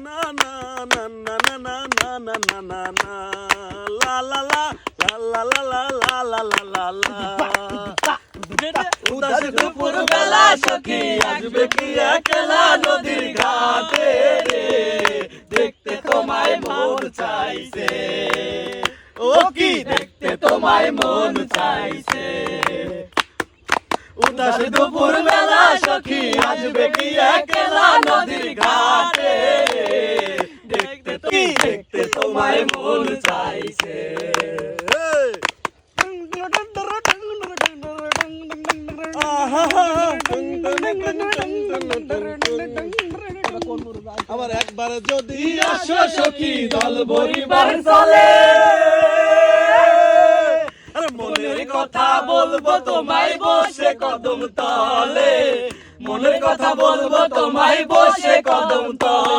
না না না না না না না না না না না লা লা লা লা লা লা লা লা লা লা লা উদাস দুপুর বেলা সখী আসবে কি একলা নদীর ঘাটে রে দেখতে তোমায় মন চাইছে ও কি দেখতে তোমায় মন চাইছে উদাস দুপুর বেলা সখী আসবে কি একলা নদীর ঘাটে দেখতে তোমায় মন চাইছে আবার একবার যদি আসো সখী দল পরিবার চলে মনের কথা বলবো তোমায় বসে কদম তলে মনের কথা বলবো তোমায় বসে কদম তলে